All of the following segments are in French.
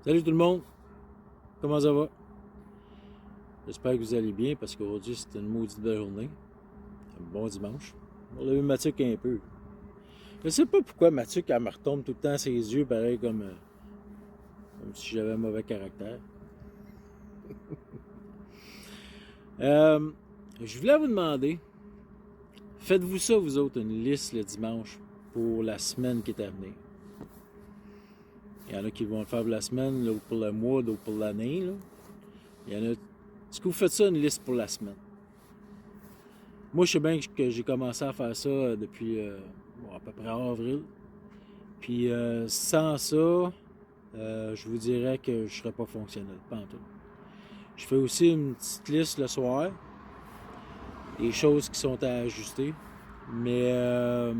Salut tout le monde, comment ça va? J'espère que vous allez bien parce qu'aujourd'hui c'est une maudite belle journée. Un bon dimanche. On a vu Mathieu un peu. Je sais pas pourquoi Mathieu, elle me retombe tout le temps ses yeux, pareil comme si j'avais un mauvais caractère. Euh, je voulais vous demander, faites-vous ça vous autres, une liste le dimanche pour la semaine qui est à venir? Il y en a qui vont le faire pour la semaine, l'autre pour le mois, d'autres pour l'année. Là. Il y en a. Est-ce que vous faites ça une liste pour la semaine? Moi, je sais bien que j'ai commencé à faire ça depuis à peu près avril. Puis sans ça, je vous dirais que je serais pas fonctionnel, pas en tout. Je fais aussi une petite liste le soir, des choses qui sont à ajuster. Mais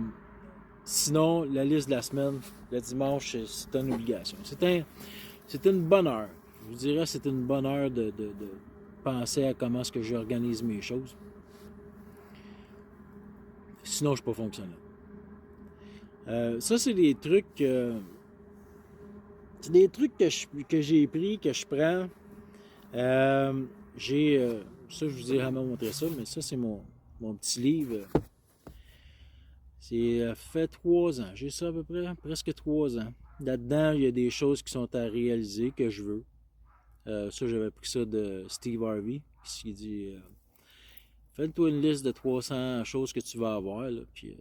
sinon, la liste de la semaine, le dimanche, c'est une obligation. C'est une bonne heure. Je vous dirais c'est une bonne heure de penser à comment est-ce que j'organise mes choses. Sinon, je suis pas fonctionnel. Ça, c'est des trucs... c'est des trucs que j'ai pris, que je prends. J'ai... ça, je vous ai jamais montré ça, mais ça, c'est mon petit livre. C'est fait 3 ans. J'ai ça à peu près, presque 3 ans. Là-dedans, il y a des choses qui sont à réaliser que je veux. Ça, j'avais pris ça de Steve Harvey, qui dit fais-toi une liste de 300 choses que tu vas avoir, là, puis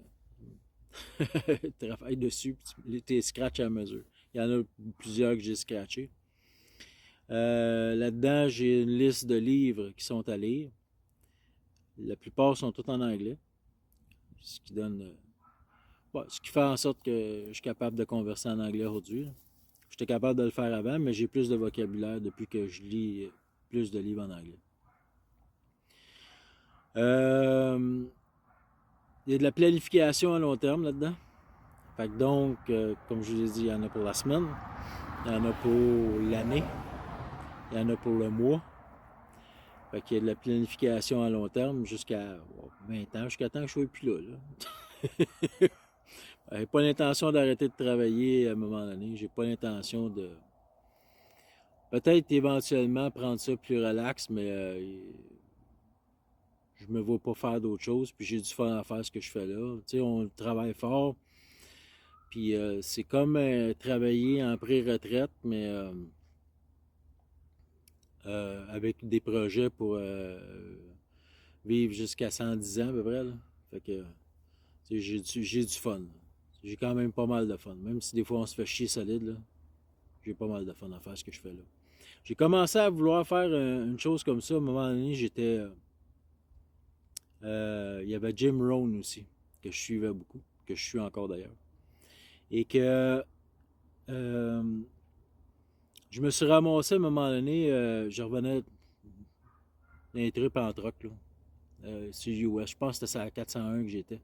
travaille dessus, puis tu scratch à mesure. Il y en a plusieurs que j'ai scratchés. Là-dedans, j'ai une liste de livres qui sont à lire. La plupart sont tous en anglais, ce qui donne, ce qui fait en sorte que je suis capable de converser en anglais aujourd'hui. J'étais capable de le faire avant, mais j'ai plus de vocabulaire depuis que je lis plus de livres en anglais. Il y a de la planification à long terme là-dedans. Fait que donc, comme je vous ai dit, il y en a pour la semaine, il y en a pour l'année, il y en a pour le mois. Fait qu'il y a de la planification à long terme jusqu'à 20 ans, jusqu'à temps que je ne sois plus là. J'ai pas l'intention d'arrêter de travailler à un moment donné. J'ai pas l'intention de. Peut-être éventuellement prendre ça plus relax, mais je me vois pas faire d'autres choses. Puis j'ai du fun à faire ce que je fais là. Tu sais, on travaille fort. Puis c'est comme travailler en pré-retraite, mais avec des projets pour vivre jusqu'à 110 ans à peu près. Là. Fait que j'ai du fun. J'ai quand même pas mal de fun. Même si des fois on se fait chier solide, là, j'ai pas mal de fun à faire ce que je fais là. J'ai commencé à vouloir faire une chose comme ça. À un moment donné, il y avait Jim Rohn aussi, que je suivais beaucoup, que je suis encore d'ailleurs. Et que je me suis ramassé à un moment donné, je revenais d'un trip en troc, là. Sur US. Je pense que c'était ça à 401 que j'étais.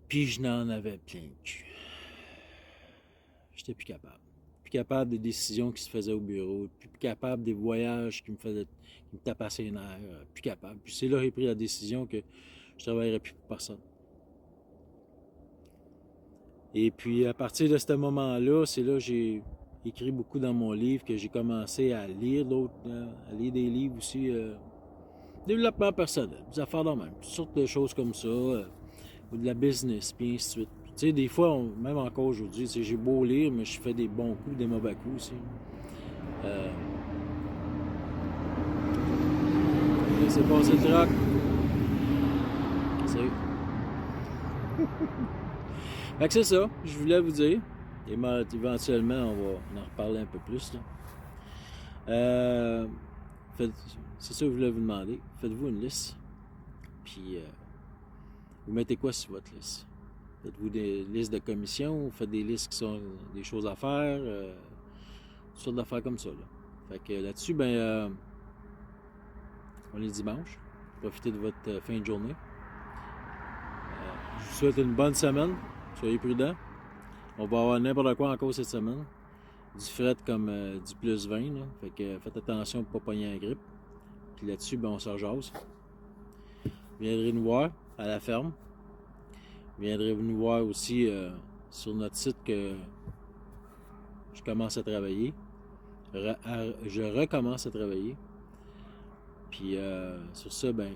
Puis je n'en avais plein le cul. J'étais plus capable. Plus capable des décisions qui se faisaient au bureau. Plus capable des voyages qui me tapassaient les nerfs. Plus capable. Puis c'est là que j'ai pris la décision que je travaillerais plus pour personne. Et puis à partir de ce moment-là, c'est là que j'ai écrit beaucoup dans mon livre que j'ai commencé à lire à lire des livres aussi. Développement personnel, des affaires de même. Toutes sortes de choses comme ça. Ou de la business, puis ainsi de suite. Tu sais, des fois, même encore aujourd'hui, j'ai beau lire, mais je fais des bons coups, des mauvais coups aussi. C'est passé le troc. C'est. Fait que c'est ça, je voulais vous dire. Et éventuellement, on va en reparler un peu plus. Là. C'est ça que je voulais vous demander. Faites-vous une liste. Puis, vous mettez quoi sur votre liste? Faites-vous des listes de commissions? Vous faites des listes qui sont des choses à faire? Toutes sortes d'affaires comme ça. Là. Fait que là-dessus, on est dimanche. Profitez de votre fin de journée. Je vous souhaite une bonne semaine. Soyez prudents. On va avoir n'importe quoi encore cette semaine. Du fret comme du plus 20. Là. Fait que faites attention pour ne pas pogner la grippe. Puis là-dessus, on se rejase. Vous viendrez nous voir à la ferme. Vous viendrez nous voir aussi sur notre site que je suis commence à travailler. Je recommence à travailler. Puis sur ça, ben,